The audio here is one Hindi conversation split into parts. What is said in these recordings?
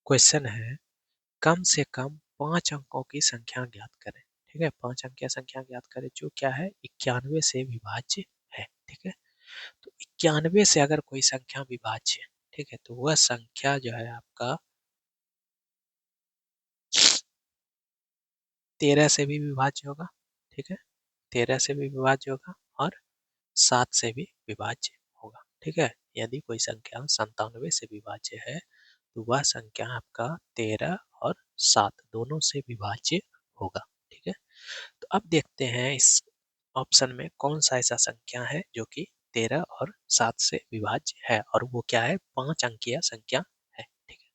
क्वेश्चन है कम से कम 5 अंकों की संख्या ज्ञात करें। ठीक है, 5 अंकीय संख्या ज्ञात करें जो क्या है 91 से विभाज्य है। ठीक है, तो 91 से अगर कोई संख्या विभाज्य है, ठीक है, तो वह संख्या जो है आपका 13 से भी विभाज्य होगा। ठीक है, 13 से भी विभाज्य होगा और 7 से भी विभाज्य होगा। ठीक है, यदि कोई संख्या 97 से विभाज्य है तो वह संख्या आपका 13 और 7 दोनों से विभाज्य होगा। ठीक है, तो अब देखते हैं इस ऑप्शन में कौन सा ऐसा संख्या है जो कि 13 और 7 से विभाज्य है और वो क्या है 5 अंकीय संख्या है। ठीक है,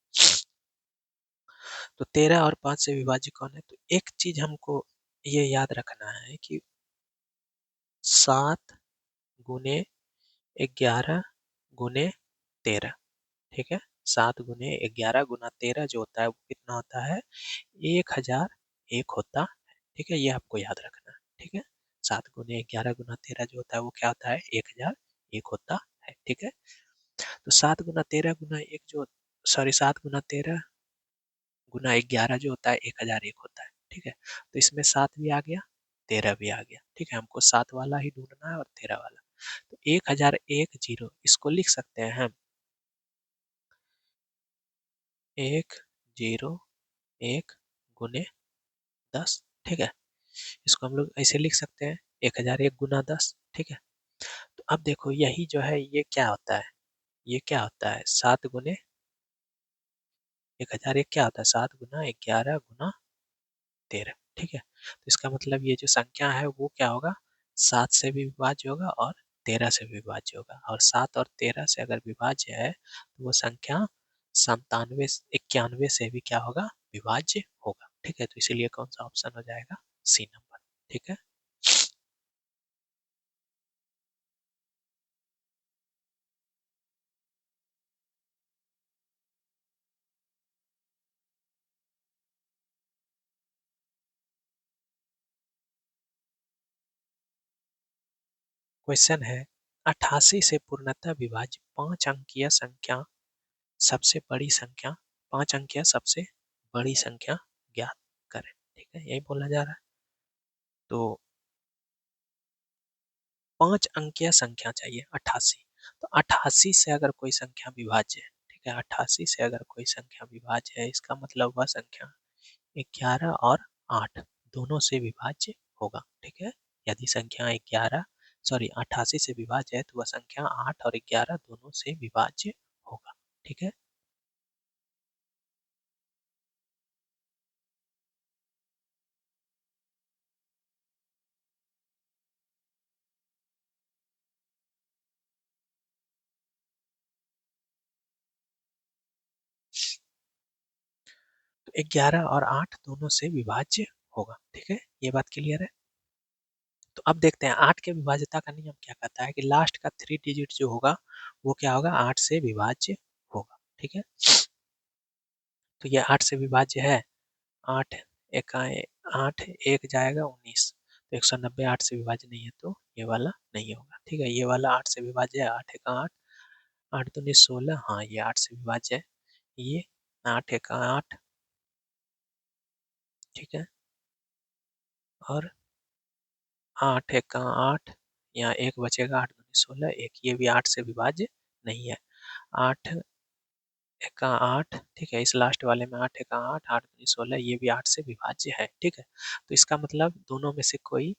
तो 13 और 5 से विभाज्य कौन है, तो एक चीज हमको ये याद रखना है कि 7 गुने 11 गुने 13। ठीक है, 7 गुने 11 गुना 13 जो होता है वो कितना होता है 1001 होता है। ठीक है, ये आपको याद रखना है। ठीक है, 7 गुने 11 गुना 13 जो होता है वो क्या होता है 1001 होता है। ठीक है, तो 7 गुना 13 गुना एक जो सॉरी 7 गुना 13 गुना 11 जो होता है 1001 होता है। ठीक है, तो इसमें 7 भी आ गया 13 भी आ गया। ठीक है, हमको 7 वाला ही ढूंढना है और 13 वाला। तो 1001 जीरो इसको लिख सकते हैं हम 101 गुने 10। ठीक है, इसको हम लोग ऐसे लिख सकते हैं 1001 गुना 10। ठीक है, तो अब देखो यही जो है ये क्या होता है, ये क्या होता है 7 गुने 1001 क्या होता है 7 गुना 11 गुना 13। ठीक है, तो इसका मतलब ये जो संख्या है वो क्या होगा 7 से भी विभाज्य होगा और 13 से भी विभाज्य होगा और 7 और 13 से अगर विभाज्य है तो वो संख्या 97 91 से भी क्या होगा विभाज्य होगा। ठीक है, तो इसीलिए कौन सा ऑप्शन हो जाएगा सी नंबर। ठीक है, क्वेश्चन है 88 से पूर्णतः विभाज्य 5 अंकीय संख्या सबसे बड़ी संख्या 5 अंकीय सबसे बड़ी संख्या ज्ञात करें। ठीक है, यही बोला जा रहा है। तो 5 अंकीय संख्या चाहिए 88। तो 88 से अगर कोई संख्या विभाज्य है, ठीक है, 88 से अगर कोई संख्या विभाज्य है इसका मतलब वह संख्या 11 और 8 दोनों से विभाज्य होगा। ठीक है, यदि संख्या 11 सॉरी 88 से विभाज्य है तो वह संख्या 8 और 11 दोनों से विभाज्य होगा। ठीक है, 11 और 8 दोनों से विभाज्य होगा। ठीक है, ये बात क्लियर है। तो अब देखते हैं 8 के विभाज्यता का नियम क्या कहता है कि लास्ट का 3 डिजिट जो होगा वो क्या होगा 8 से विभाज्य होगा। ठीक है, तो ये 8 से विभाज्य है। 8 एक 8 एक जाएगा 19, तो 190 8 से विभाज्य नहीं है तो ये वाला नहीं होगा। ठीक है, ये वाला 8 से विभाज्य है 8 एक 8 8 दूनी 16, हाँ ये 8 से विभाज्य है। ये 8 एक 8। ठीक है, और 8 एक 8 यहाँ एक बचेगा 8 दूनी 16 एक, ये भी 8 से विभाज्य नहीं है। 8 एक 8। ठीक है, इस लास्ट वाले में 8 एक 8 8 दूनी 16 ये भी 8 से विभाज्य है। ठीक है, तो इसका मतलब दोनों में से कोई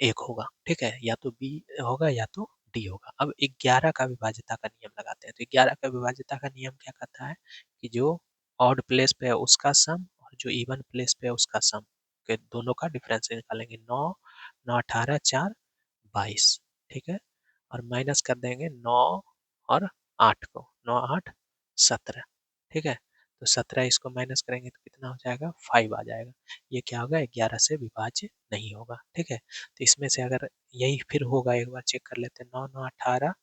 एक होगा। ठीक है, या तो बी होगा या तो डी होगा। अब 11 का विभाज्यता का नियम लगाते हैं। तो 11 का विभाज्यता का नियम क्या कहता है कि जो ऑड प्लेस पे है उसका सम और जो इवन प्लेस पे है उसका सम के दोनों का डिफरेंस निकालेंगे। 9 9 18 4 22। ठीक है, और माइनस कर देंगे 9 और 8 को 9 8 17। ठीक है, तो 17 इसको माइनस करेंगे तो कितना हो जाएगा 5 आ जाएगा। ये क्या होगा 11 से विभाज्य नहीं होगा। ठीक है, तो इसमें से अगर यही फिर होगा एक बार चेक कर लेते हैं 9 9 18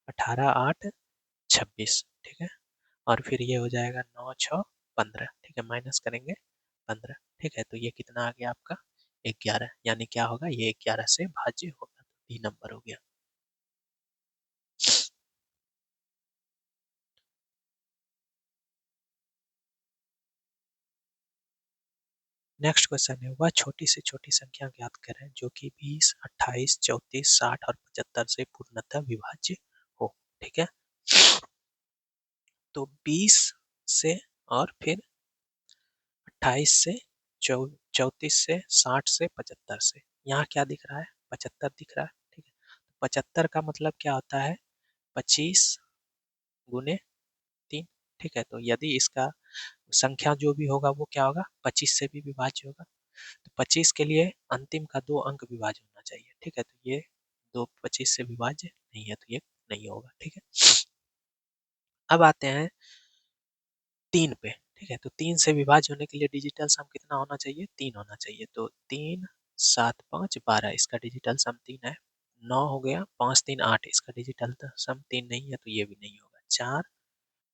18 8 26। ठीक है, और फिर ये हो जाएगा 9 6 15। ठीक है, माइनस करेंगे 15। ठीक है, तो ये कितना आ गया आपका 11, यानी क्या होगा ये 11 से भाज्य होगा। तो डी नंबर हो गया। नेक्स्ट क्वेश्चन है, वह छोटी से छोटी संख्या ज्ञात करें जो कि 20, 28, 34, 60 और 75 से पूर्णतः विभाज्य हो। ठीक है, तो 20 से और फिर 28 से 34 से 60 से 75 से, यहाँ क्या दिख रहा है, 75 दिख रहा है। ठीक है, 75 का मतलब क्या होता है, 25 गुने 3। ठीक है, तो यदि इसका संख्या जो भी होगा वो क्या होगा, 25 से भी विभाज्य होगा। तो 25 के लिए अंतिम का 2 अंक विभाज्य होना चाहिए। ठीक है, तो ये 2 25 से विभाज्य नहीं है, तो ये नहीं होगा। ठीक है, अब आते हैं 3 पे। ठीक है, तो 3 से विभाज्य होने के लिए डिजिटल सम कितना होना चाहिए, 3 होना चाहिए। तो 3 7 5 12, इसका डिजिटल सम 3 है। 9 हो गया, 5 3 8, इसका डिजिटल सम 3 नहीं है, तो ये भी नहीं होगा। 4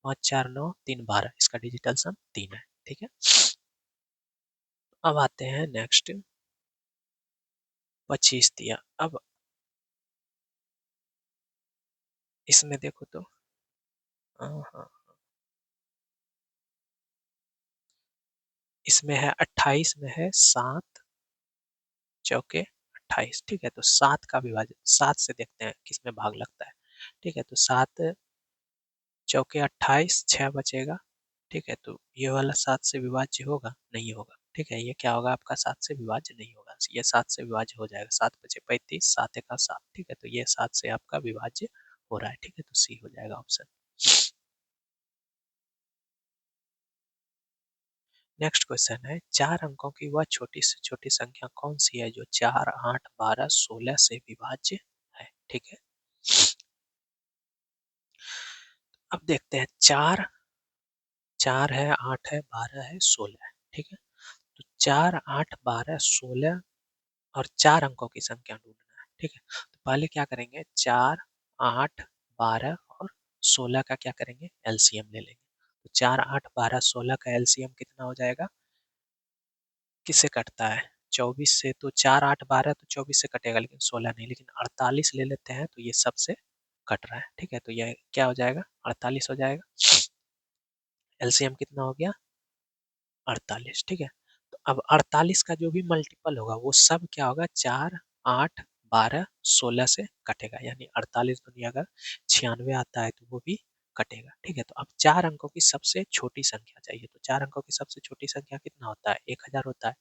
5 4 9 3 12, इसका डिजिटल सम 3 है। ठीक है, अब आते हैं नेक्स्ट 25 दिया। अब इसमें देखो तो, हाँ हाँ, इसमें है 28 में है 7 चौके 28। ठीक है, तो 7 का विभाजन 7 से देखते हैं किसमें भाग लगता है। ठीक है, तो 7 चौके 28, 6 बचेगा। ठीक है, तो ये वाला 7 से विभाज्य होगा, नहीं होगा। ठीक है, ये क्या होगा आपका, 7 से विभाज्य नहीं होगा, ये 7 से विभाज्य हो जाएगा। 7 बचे 35, 7 का 7। ठीक है, तो ये 7 से आपका विभाज्य हो रहा है। ठीक है, तो सी हो जाएगा ऑप्शन। नेक्स्ट क्वेश्चन है, 4 अंकों की वह छोटी से छोटी संख्या कौन सी है जो 4, 8, 12, 16 से विभाज्य है। ठीक है, अब देखते हैं, 4 है, 8 है, 12 है, 16 है। ठीक है, तो 4, 8, 12, 16 और 4 अंकों की संख्या ढूंढना है। ठीक है, तो पहले क्या करेंगे, 4, 8, 12 और 16 का क्या करेंगे, एलसीएम ले लेंगे। तो 4, 8, 12, 16 का एलसीएम कितना हो जाएगा, किससे कटता है, 24 से। तो 4, 8, 12 तो 24 से कटेगा, लेकिन 16 नहीं। लेकिन 48 ले लेते हैं तो ये सबसे कट रहा है। ठीक है, तो ये क्या हो जाएगा, 48 हो जाएगा। एलसीएम कितना हो गया, 48। ठीक है, तो अब 48 का जो भी मल्टीपल होगा वो सब क्या होगा, 4, 8, 12, 16 से कटेगा। यानी 48 दुनिया अगर 96 आता है तो वो भी कटेगा। ठीक है, तो अब 4 अंकों की सबसे छोटी संख्या चाहिए। तो 4 अंकों की सबसे छोटी संख्या कितना होता है, 1000 होता है।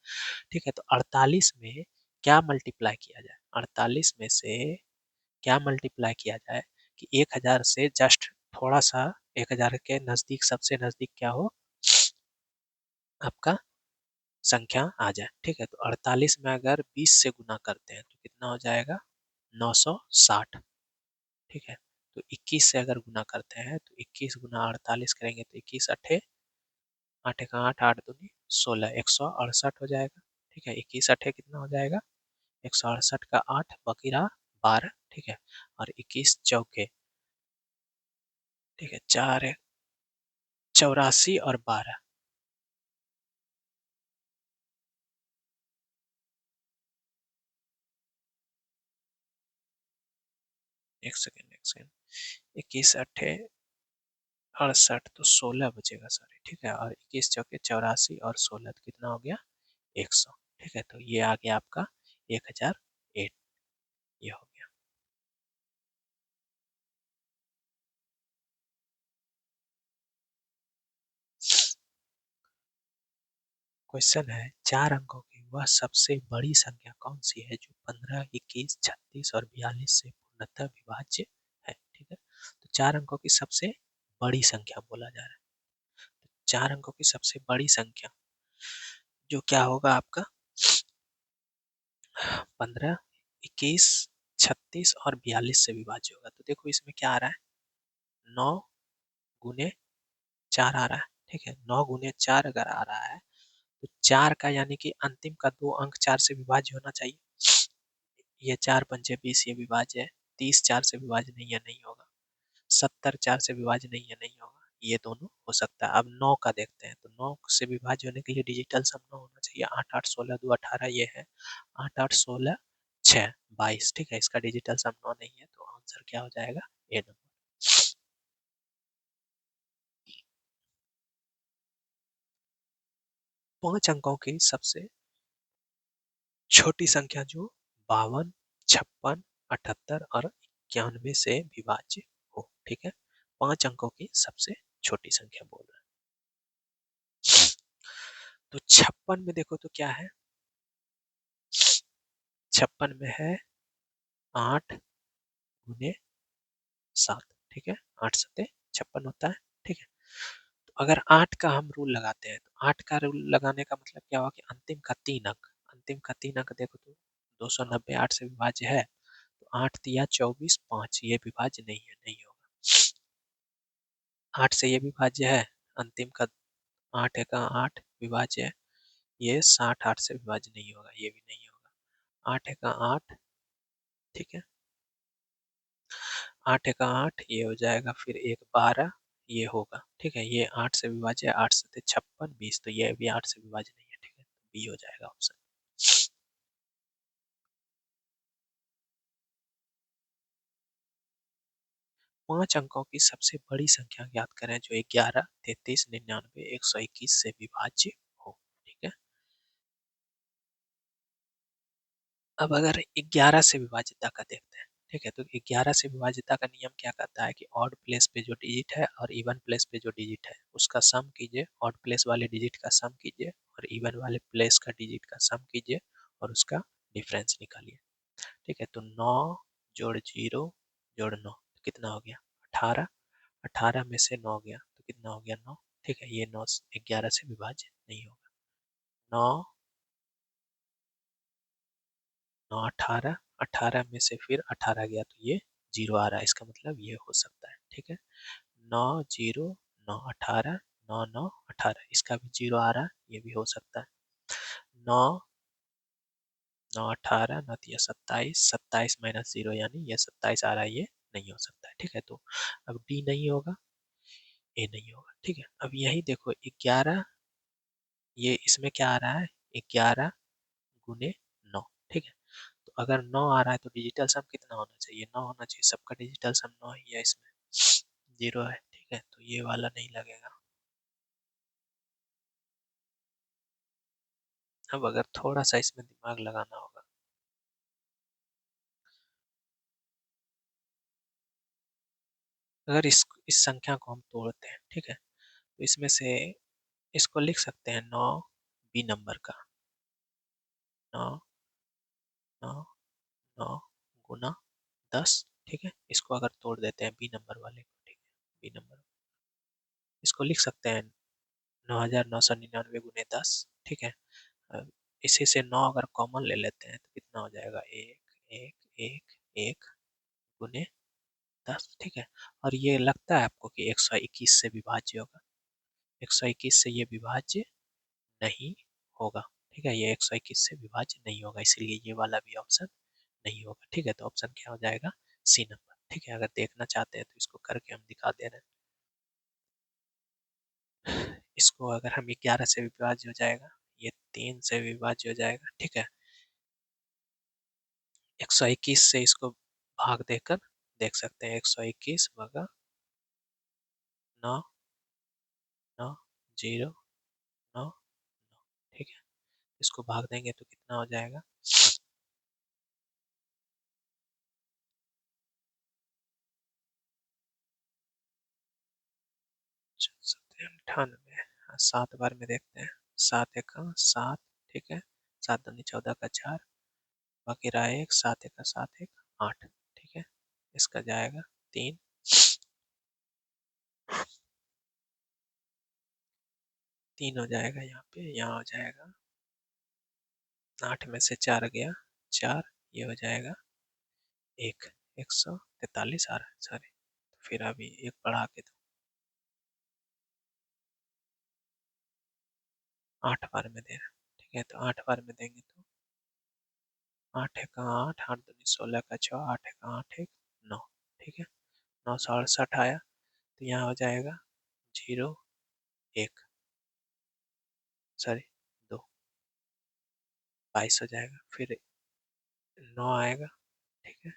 ठीक है, तो 48 में क्या मल्टीप्लाई किया जाए, 48 में से क्या मल्टीप्लाई किया जाए कि 1000 से जस्ट थोड़ा सा 1000 के नजदीक, सबसे नजदीक क्या हो आपका संख्या आ जाए। ठीक है, तो 48 में अगर 20 से गुना करते हैं तो कितना हो जाएगा, 960। ठीक है, तो 21 से अगर गुना करते हैं तो 21 गुना 48 करेंगे तो 21 अठे 8 का 8, 8 दूनी 16, 168 हो जाएगा। ठीक है, 21 अठे कितना हो जाएगा, 168 का 8 बाकी रहा 12। ठीक है, और 21 चौके, ठीक है, 4 84 और 12। एक सेकेंड, 21 अठे 68 तो 16 बचेगा, सॉरी। ठीक है, और 21 चौके 84 और 16 तो कितना हो गया, 100। ठीक है, तो ये आ गया आपका 1008, ये हो गया। क्वेश्चन है, 4 अंकों की वह सबसे बड़ी संख्या कौन सी है जो 15, 21, 36 और 42 से पूर्णतः विभाज्य है। ठीक है, तो 4 अंकों की सबसे बड़ी संख्या बोला जा रहा है। 4 अंकों की सबसे बड़ी संख्या जो क्या होगा आपका, 15, 21, 36 और 42 से विभाज्य होगा। तो देखो इसमें क्या आ रहा है, 9 गुने 4 आ रहा है। ठीक है, 9 गुने 4 अगर आ रहा है तो 4 का यानी कि अंतिम का 2 अंक 4 से विभाज्य होना चाहिए। ये 4 पंचे 20, ये विभाज्य है। 30 4 से विभाज्य नहीं है, नहीं होगा। 70 4 से विभाज्य नहीं है, नहीं होगा। ये दोनों हो सकता है। अब 9 का देखते हैं, तो 9 से विभाज्य होने के लिए डिजिटल सम 9 होना चाहिए। 8 8 16 2 18, ये है 8 8 16 6 22। ठीक है, इसका डिजिटल सम 9 नहीं है, तो आंसर क्या हो जाएगा, ए नंबर। 5 अंकों की सबसे छोटी संख्या जो 52, 56, 78 और 91 से विभाज्य हो। ठीक है, 5 अंकों की सबसे छोटी संख्या बोल रहा है। तो 56 में देखो तो क्या है, 56 में है 8 गुने 7। ठीक है, 8 सत्ते 56 होता है। ठीक है, तो अगर 8 का हम रूल लगाते हैं तो 8 का रूल लगाने का मतलब क्या हुआ कि अंतिम का 3 अंक, अंतिम का 3 अंक देखो तो 290 8 से विभाज्य है, तो 8 तिया 24 5 ये विभाज्य नहीं है, नहीं होगा। 8 से ये विभाज्य है, अंतिम का 8 का 8 विभाज्य है, ये 60 8 से विभाज्य नहीं होगा, ये भी नहीं होगा। 8 का 8, ठीक है, 8 का 8 ये हो जाएगा, फिर एक 12 ये होगा। ठीक है, ये 8 से विभाज्य है, 8 सत्ते 56 20, तो ये भी 8 से विभाज्य नहीं है। ठीक है, बी हो जाएगा ऑप्शन। 5 अंकों की सबसे बड़ी संख्या ज्ञात करें जो 11, 33, 99, 121 से विभाज्य हो। ठीक है, अब अगर 11 से विभाज्यता का देखते हैं। ठीक है, तो 11 से विभाज्यता का नियम क्या कहता है कि ऑड प्लेस पे जो डिजिट है और इवन प्लेस पे जो डिजिट है उसका सम कीजिए, ऑड प्लेस वाले डिजिट का सम कीजिए और इवन वाले प्लेस का डिजिट का सम कीजिए और उसका डिफरेंस निकालिए। ठीक है, तो 9 जोड़ 0 जोड़ 9 तो कितना हो गया 18, 18 में से 9 गया तो कितना हो गया 9। ठीक है, ये 9 11 से विभाज्य नहीं होगा। 9 9 18, 18 में से फिर 18 गया तो ये 0 आ रहा है, इसका मतलब ये हो सकता है। ठीक है, 9 0 9 18 9 9 18, इसका भी 0 आ रहा है, ये भी हो सकता है। 9 9 18 9 तिया 27, 27 माइनस 0 यानी ये 27 आ रहा है, ये नहीं हो सकता है। ठीक है, तो अब डी नहीं होगा, ए नहीं होगा। ठीक है, अब यही देखो 11, ये इसमें क्या आ रहा है 11 गुने 9। ठीक है, तो अगर 9 आ रहा है तो डिजिटल सम कितना होना चाहिए 9 होना चाहिए, सबका डिजिटल सम 9 ही है, इसमें 0 है। ठीक है, तो ये वाला नहीं लगेगा। अब अगर थोड़ा सा इसमें दिमाग लगाना होगा, अगर इस संख्या को हम तोड़ते हैं, ठीक है, तो इसमें से इसको लिख सकते हैं 9 बी नंबर का, 9 9 9 गुना 10। ठीक है, इसको अगर तोड़ देते हैं बी नंबर वाले को, ठीक है, बी नंबर इसको लिख सकते हैं 9999 गुने 10। ठीक है, अब इसी से 9 अगर कॉमन ले लेते हैं तो कितना हो जाएगा 1 1 1 1 गुने 10। ठीक है, और ये लगता है आपको कि 121 से विभाज्य होगा, 121 से ये विभाज्य नहीं होगा। ठीक है, ये 121 से विभाज्य नहीं होगा, इसीलिए ये वाला भी ऑप्शन नहीं होगा। ठीक है, तो ऑप्शन क्या हो जाएगा सी नंबर। ठीक है, अगर देखना चाहते हैं तो इसको करके हम दिखा दे रहे हैं। इसको अगर हम 11 से विभाज्य हो जाएगा, ये 3 से विभाज्य हो जाएगा। ठीक है, 121 से इसको भाग देकर देख सकते हैं, 121 भागा 9 9 0 9 9। ठीक है, इसको भाग देंगे तो कितना हो जाएगा 98। 7 बार में देखते हैं, 7 एक 7। ठीक है, 7 दूनी 14 का 4, बाकी रहा 1, 7 एक 7 एक 8। ठीक है, इसका जाएगा 3, 3 हो जाएगा यहाँ पे, यहाँ हो जाएगा 8 में से 4 गया 4, ये हो जाएगा 1, 143 आ रहा है, सॉरी। फिर अभी एक बढ़ा के दो, 8 बार में दे रहा है। ठीक है, तो 8 बार में देंगे तो 8 एक 8, 8 दूनी 16 का 6, 8 एक 8 एक 9। ठीक है, 9 68 आया, तो यहाँ हो जाएगा 0 1, सॉरी 2, 22 हो जाएगा। फिर 9 आएगा। ठीक है,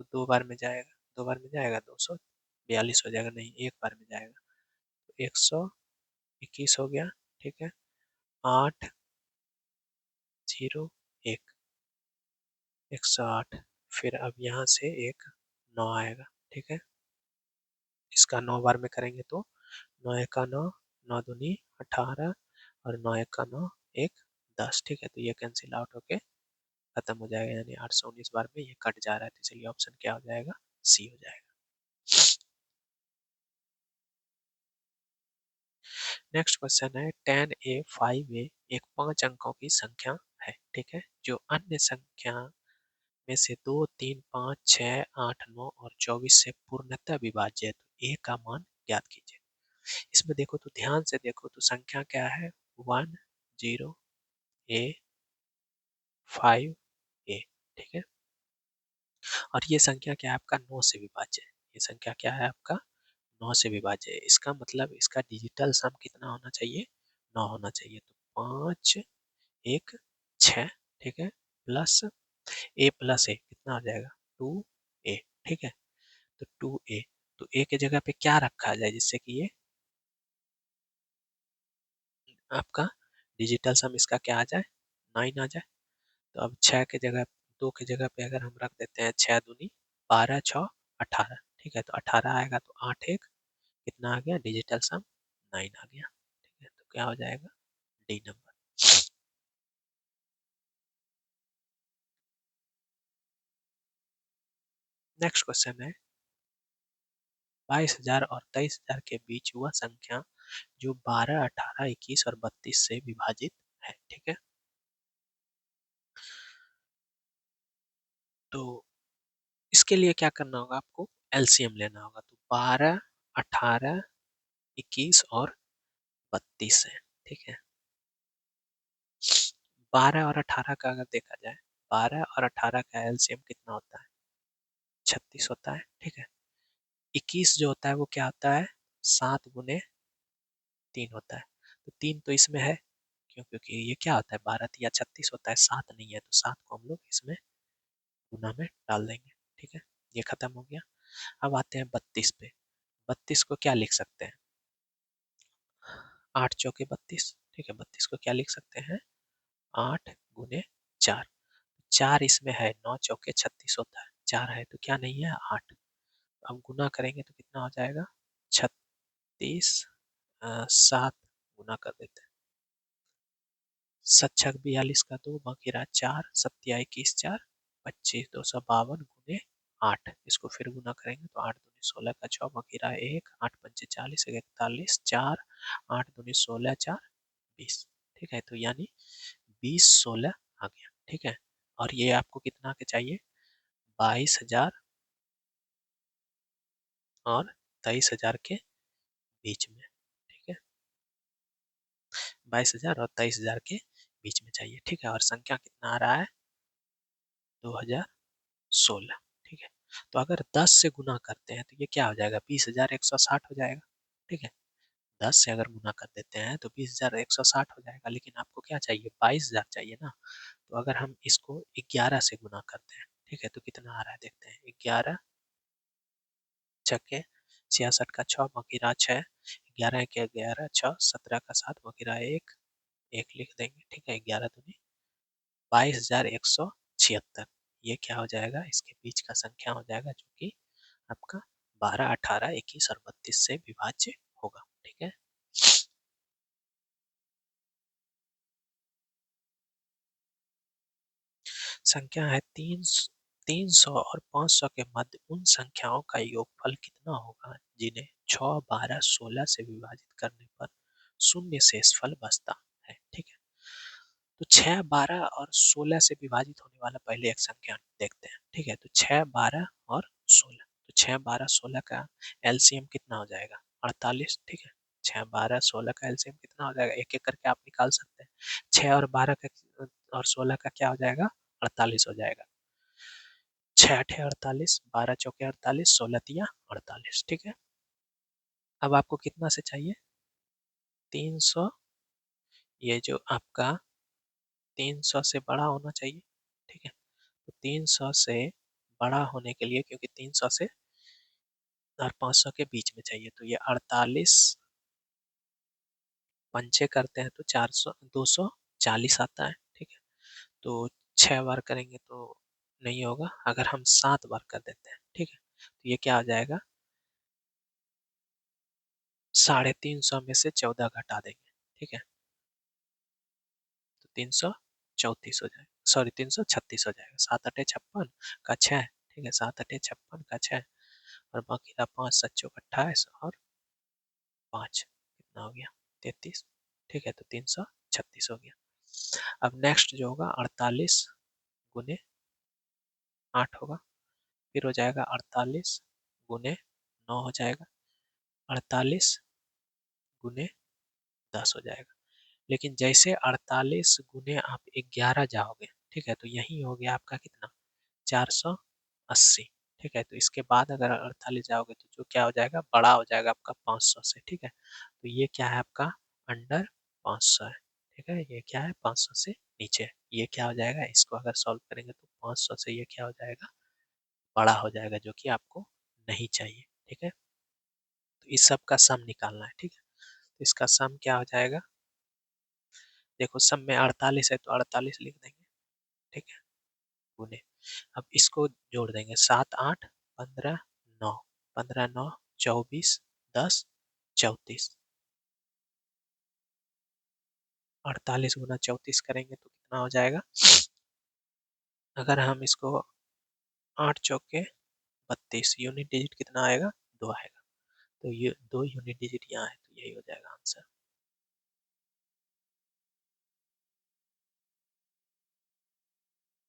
तो 2 बार में जाएगा, 2 बार में जाएगा 242 हो जाएगा, नहीं 1 बार में जाएगा तो 121 हो गया। ठीक है, 801 108। फिर अब यहाँ से एक 9 आएगा, ठीक है। इसका 9 बार में करेंगे तो 9 एका 9, 9 दूनी 18 और 9 एका 9 एक 10, ठीक है। तो ये कैंसिल आउट होके खत्म हो जाएगा, यानी 819 बार में ये कट जा रहा है। तो चलिए ऑप्शन क्या हो जाएगा, सी हो जाएगा। नेक्स्ट क्वेश्चन है 10a 5a एक 5 अंकों की संख्या है, ठीक है, जो अन्य संख्या में से 2 3 5 6 8 9 और 24 से पूर्णतः विभाज्य है, तो ए का मान ज्ञात कीजिए। इसमें देखो तो ध्यान से देखो तो संख्या क्या है, 1 0 a 5 a, ठीक है। और ये संख्या क्या है आपका 9 से विभाज्य है। ये संख्या क्या है आपका 9 से विभाज्य है। इसका मतलब इसका डिजिटल सम कितना होना चाहिए, 9 होना चाहिए। तो 5 1 6, ठीक है, प्लस ए प्लस ए कितना हो जाएगा 2a, ठीक है। तो 2a, तो ए के जगह पे क्या रखा जाए जिससे कि ये आपका डिजिटल सम इसका क्या आ जाए 9 आ जाए। तो अब 6 के जगह 2 के जगह पे अगर हम रख देते हैं 6 दूनी 12 6 18, ठीक है। तो 18 आएगा तो 8 1 कितना आ गया डिजिटल सम 9 आ गया, ठीक है। तो क्या हो जाएगा डी नंबर। नेक्स्ट क्वेश्चन है 22,000 और 23,000 के बीच हुआ संख्या जो 12 18 21 और 32 से विभाजित है, ठीक है। तो इसके लिए क्या करना होगा आपको एलसीएम लेना होगा। तो 12 18 21 और 32 है, ठीक है। 12 और 18 का अगर देखा जाए 12 और 18 का एलसीएम कितना होता है 36 होता है, ठीक है। 21 जो होता है वो क्या होता है 7 गुने 3 होता है। तो 3 तो इसमें है क्यों, क्योंकि ये क्या होता है 12 या 36 होता है, 7 नहीं है। तो 7 को हम लोग इसमें गुना में डाल देंगे, ठीक है। ये खत्म हो गया। अब आते हैं 32 पे। 32 को क्या लिख सकते हैं 8 चौके 32, ठीक है। 32 को क्या लिख सकते हैं 8 गुने 4। 4 इसमें है 9 चौके 36 होता है, 4 है तो क्या नहीं है 8। अब गुना करेंगे तो कितना हो जाएगा 36 7 गुना कर देते हैं। 7 छक 42 का 2 बाकी रहा 4 7 21 4 25 252 गुने 8। इसको फिर गुना करेंगे तो 8 दूनी 16 का 6 बाकी रहा 1 8 पंचे 40 41 4 8 दूनी 16 4 20, ठीक है। तो यानी 20 16 आ गया, ठीक है। और ये आपको कितना के चाहिए 22,000 और 23,000 के बीच में, ठीक है। 22,000 और 23,000 के बीच में चाहिए, ठीक है। और संख्या कितना आ रहा है 2016, ठीक है। तो अगर 10 से गुना करते हैं तो ये क्या हो जाएगा 20,160 हो जाएगा, ठीक है। 10 से अगर गुना कर देते हैं तो 20,160 हो जाएगा, लेकिन आपको क्या चाहिए 22,000 चाहिए ना। तो अगर हम इसको 11 से गुना करते हैं, ठीक है, तो कितना आ रहा है देखते हैं 11 छक्के 66 का 6 बकीरा 6 11 के 11 6 17 का 7 बकीरा 1 1 लिख देंगे, ठीक है। 11 दूनी 22,176, ये क्या हो जाएगा इसके बीच का संख्या हो जाएगा जो कि आपका 12 18 21 और 32 से विभाज्य होगा, ठीक है। संख्या है 300 और 500 के मध्य उन संख्याओं का योगफल कितना होगा जिन्हें 6 12 16 से विभाजित करने पर शून्य शेषफल बचता है, ठीक है। तो 6 12 और 16 से विभाजित होने वाला पहले एक संख्या देखते हैं, ठीक है। तो 6 12 और 16, तो 6 12 16 का एलसीएम कितना हो जाएगा 48, ठीक है। 6 12 16 का एलसीएम कितना हो जाएगा एक एक करके आप निकाल सकते हैं। 6 और 12 का और 16 का क्या हो जाएगा 48 हो जाएगा। 6 8 48 12 चौके 48 16 तिया 48, ठीक है। अब आपको कितना से चाहिए 300, ये जो आपका 300 से बड़ा होना चाहिए, ठीक है। तो 300 से बड़ा होने के लिए क्योंकि 300 से और 500 के बीच में चाहिए, तो ये 48 पंचे करते हैं तो 400 240 आता है, ठीक है। तो 6 बार करेंगे तो नहीं होगा, अगर हम 7 बार कर देते हैं, ठीक है, तो ये क्या हो जाएगा, 350 में से 14 घटा देंगे, ठीक है, तो 334 हो जाएगा, सॉरी 336 हो जाएगा। 7 अठे 56 का 6, ठीक है, 7 अठे 56 का 6, और बाकी का 5 7 चौक 28 और 5 कितना हो गया, 33, ठीक है, तो 336 हो गया। अब नेक्स्ट जो होगा 48 गुने 8 होगा, फिर हो जाएगा 48 गुने 9 हो जाएगा, 48 गुने 10 हो जाएगा। लेकिन जैसे 48 गुने आप 11 जाओगे, ठीक है, तो यही हो गया आपका कितना, 480, ठीक है। तो इसके बाद अगर 48 जाओगे तो जो क्या हो जाएगा, बड़ा हो जाएगा आपका 500 से, ठीक है। तो ये क्या है आपका, अंडर 500 है, ठीक है, ये क्या है 500 से नीचे है। ये क्या हो जाएगा, इसको अगर सॉल्व करेंगे तो 500 से ये क्या हो जाएगा, बड़ा हो जाएगा, जो कि आपको नहीं चाहिए, ठीक है। तो इस सब का सम निकालना है, ठीक है। तो इसका सम क्या हो जाएगा, देखो सम में 48 है तो 48 लिख देंगे, ठीक है, गुने, अब इसको जोड़ देंगे, 7 8 15 9, 15 9 24 10 34, 48 गुना 34 करेंगे तो कितना हो जाएगा, अगर हम इसको 8 चौके 32, यूनिट डिजिट कितना आएगा, 2 आएगा, तो ये 2 यूनिट डिजिट यहाँ है, तो यही हो जाएगा आंसर।